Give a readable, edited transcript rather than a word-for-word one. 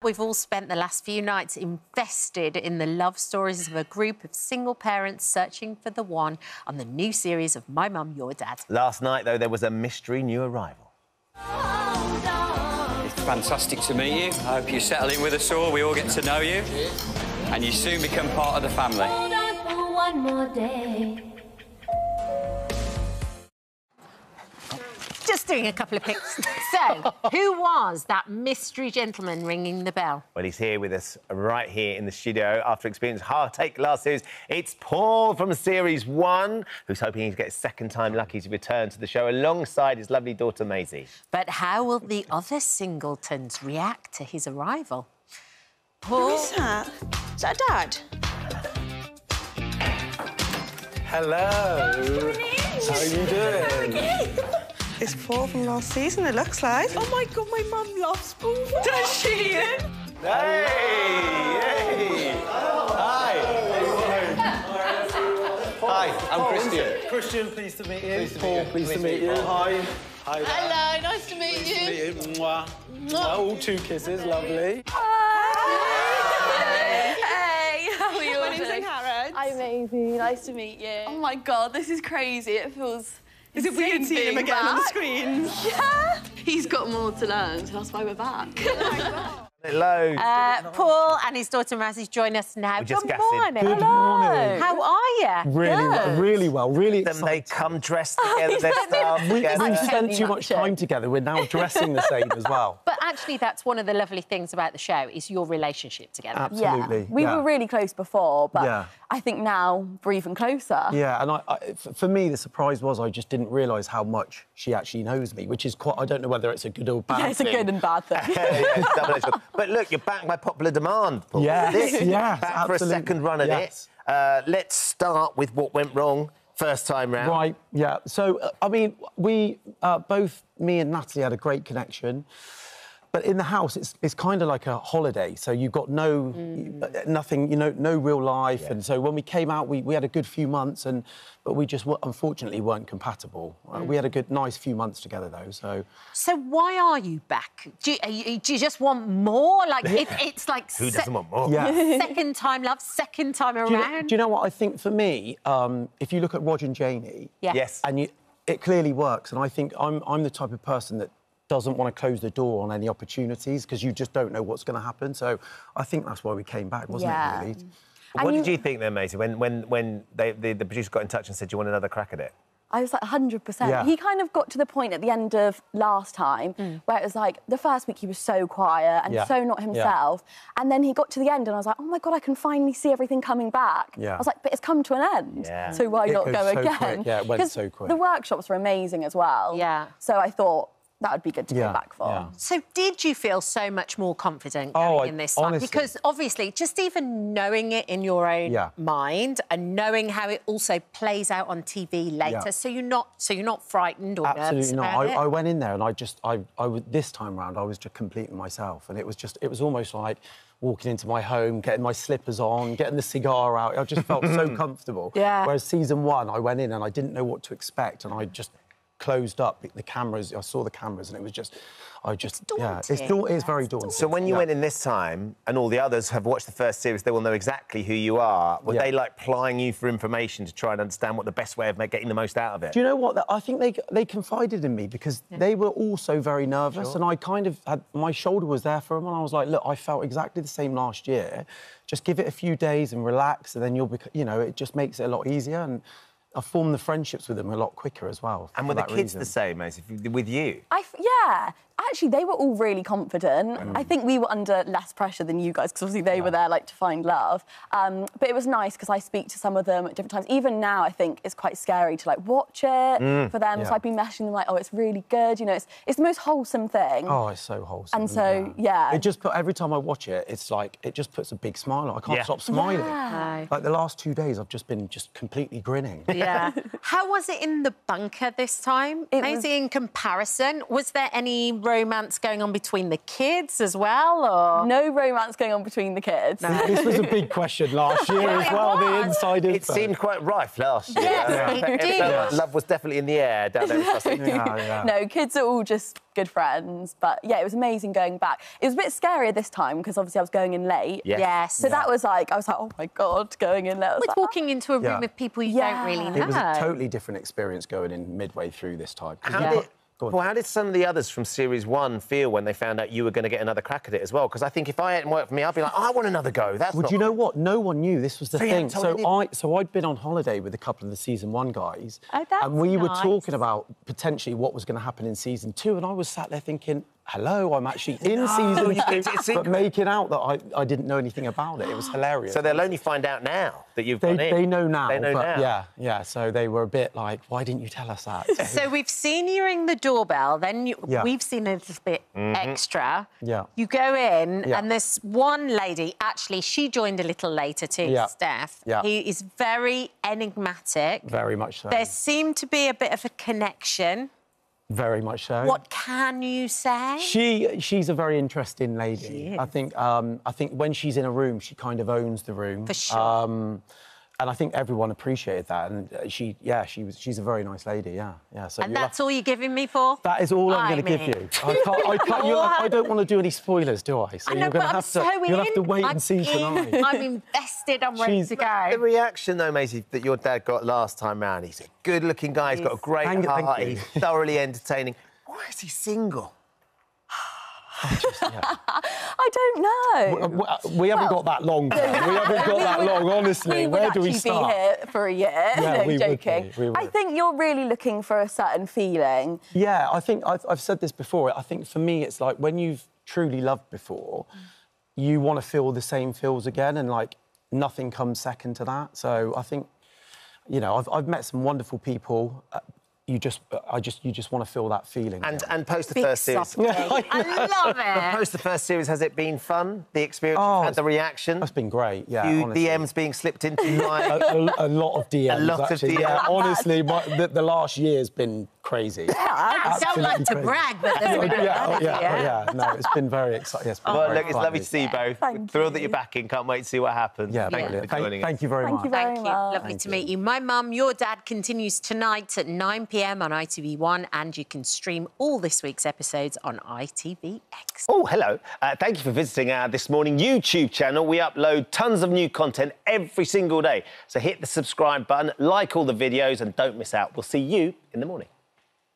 we've all spent the last few nights invested in the love stories of a group of single parents searching for the one on the new series of My Mum, Your Dad. Last night, though, there was a mystery new arrival. It's fantastic to meet you. I hope you settle in with us all. We all get to know you. And you soon become part of the family. Hold on for one more day. Just doing a couple of pics. So, who was that mystery gentleman ringing the bell? Well, he's here with us right here in the studio after experiencing heartache last series. It's Paul from Series 1, who's hoping to get his second time lucky to return to the show alongside his lovely daughter, Mazey. But how will the other singletons react to his arrival? Paul? Who is that? Is that Dad? Hello. How are you doing? It's Paul from last season, it looks like. Oh, my God, my mum loves Paul. Does she? Hey! Hey! Hi! Hi, I'm Christian. Christian, pleased to meet you. Paul, pleased to meet you. Hi. Hi there. Hello, nice to meet you. Nice to meet you. Mwah. Mwah. All 2 kisses, lovely. Hey, how are you? My name's Harrod. I'm Mazey, nice to meet you. Oh, my God, this is crazy. It feels... As if we hadn't seen him again on the screens. Yeah. He's got more to learn, so that's why we're back. Hello. Paul and his daughter Mazey join us now. just Good gassing. morning. Good Hello. morning. How are you? Really well, really Then excited. they come dressed together, their style together. We've spent too much time together. We're now dressing the same as well. But actually, that's one of the lovely things about the show, is your relationship together. Absolutely. Yeah. We were really close before, but Yeah. I think now we're even closer. Yeah, and for me, the surprise was I just didn't realise how much she actually knows me, which is quite... I don't know whether it's a good or bad Yeah, it's a thing. good and bad thing. Yeah, it's double-edged sword. But look, you're back by popular demand, Paul. Yes, yes, Back for a absolutely. second run at Yes. it. Let's start with what went wrong first time round. Right, yeah. So, I mean, we, both me and Natalie had a great connection. But in the house, it's kind of like a holiday. So you've got nothing, you know, no real life. Yeah. And so when we came out, we had a good few months, but we just unfortunately weren't compatible. We had a nice few months together, though, so... So why are you back? Do you just want more? Like, it's like... Who doesn't want more? Yeah. Second time love, second time around? Do you know what I think for me, if you look at Roger and Janie... Yeah. Yes. And it clearly works, and I think I'm the type of person that doesn't want to close the door on any opportunities because you just don't know what's going to happen. So I think that's why we came back, wasn't it, really? What did you think then, Mazey, when the producer got in touch and said, do you want another crack at it? I was like 100%. Yeah. He kind of got to the point at the end of last time where it was like the first week he was so quiet and so not himself. And then he got to the end and I was like, oh, my God, I can finally see everything coming back. Yeah. I was like, but it's come to an end. Yeah. So why not go so again? quick. Yeah, it went so quick. The workshops were amazing as well. Yeah. So I thought that would be good to go back for. Yeah. So did you feel so much more confident Oh, going in this time? honestly. Because obviously, just even knowing it in your own mind and knowing how it also plays out on TV later, so you're not frightened or nervous Absolutely not. about it? I went in there and this time round I was just completely myself, and it was almost like walking into my home, getting my slippers on, getting the cigar out. I just felt so comfortable. Yeah. Whereas season 1, I went in and I didn't know what to expect, and I just closed up the cameras. I saw the cameras, and it was just, it's very daunting. So when you went in this time, and all the others have watched the first series, they will know exactly who you are. Were they like plying you for information to try and understand what the best way of getting the most out of it? Do you know what? I think they confided in me because they were also very nervous, and I kind of had my shoulder was there for them, and I was like, look, I felt exactly the same last year. Just give it a few days and relax, and then it just makes it a lot easier. And I formed the friendships with them a lot quicker as well. And were the kids the same, Mazey, with you? Yeah. Actually, they were all really confident. I think we were under less pressure than you guys, because obviously they were there, like, to find love. But it was nice, because I speak to some of them at different times. Even now, I think it's quite scary to, like, watch it for them. So I've been messaging them, like, oh, it's really good. You know, it's the most wholesome thing. Oh, it's so wholesome. And so, It just every time I watch it, it's like, it just puts a big smile on. I can't stop smiling. Yeah. Like, the last 2 days, I've just been completely grinning. Yeah. How was it in the bunker this time? Mazey, in comparison, was there any romance going on between the kids as well, or...? No romance going on between the kids. No. This was a big question last year as well, the insiders. It seemed quite rife last year. Yes, it did. Love was definitely in the air down there in Sussex. No, kids are all just good friends. But, yeah, it was amazing going back. It was a bit scarier this time because, obviously, I was going in late. Yes. So that was like, I was like, oh, my God, going in late. It's walking into a room of people you don't really know. It was a totally different experience going in midway through this time. How did some of the others from Series 1 feel when they found out you were going to get another crack at it as well? Because I think if I hadn't worked for me, I'd be like, oh, I want another go. Well, do you know what? No one knew this was the thing. So I'd been on holiday with a couple of the Season 1 guys. Oh, that's and we were talking about potentially what was going to happen in Season 2, and I was sat there thinking, hello, I'm actually in Season 2, but making out that I didn't know anything about it. It was hilarious. So they'll only find out now that you've gone in. They know now. They know now. Yeah. So they were a bit like, why didn't you tell us that? So we've seen you ring the doorbell, then we've seen a little bit extra. Yeah. You go in, and this one lady, actually, she joined a little later too, Steph. Yeah. He is very enigmatic. Very much so. There seemed to be a bit of a connection. Very much so. What can you say? She's a very interesting lady. She is. I think when she's in a room, she kind of owns the room. For sure. And I think everyone appreciated that. And she's a very nice lady. Yeah. So and that's all you're giving me for? That is all I'm going to give you. I don't want to do any spoilers, do I? So you're going to have to wait and see tonight. I'm invested. I'm ready to go. The reaction, though, Mazey, that your dad got last time round. He's a good-looking guy. He's got a great heart. He's thoroughly entertaining. Why is he single? I don't know. We haven't got that long. We haven't got that long, honestly. Where do we start? Be here for a year. Yeah, no, joking. We would. I think you're really looking for a certain feeling. Yeah, I think I've said this before. I think for me, it's like when you've truly loved before, you want to feel the same feels again, and like nothing comes second to that. So I think, you know, I've met some wonderful people. You just want to feel that feeling. And post the first series. I love it. Post the first series, has it been fun? The experience, and the reaction? That's been great, yeah. Honestly. DMs being slipped into a lot of DMs. A lot of DMs. Yeah, honestly, the last year's been crazy. I don't like to brag, but there's been no, it's been very exciting. Yes, well, look, it's lovely to see you both. Thrilled that you're back in. Can't wait to see what happens. Yeah, thank you very much. Thank you. Lovely to meet you. My mum, your dad continues tonight at 9 p.m. on ITV1, and you can stream all this week's episodes on ITVX. Oh, hello. Thank you for visiting our This Morning YouTube channel. We upload tons of new content every single day. So hit the subscribe button, like all the videos, and don't miss out. We'll see you in the morning.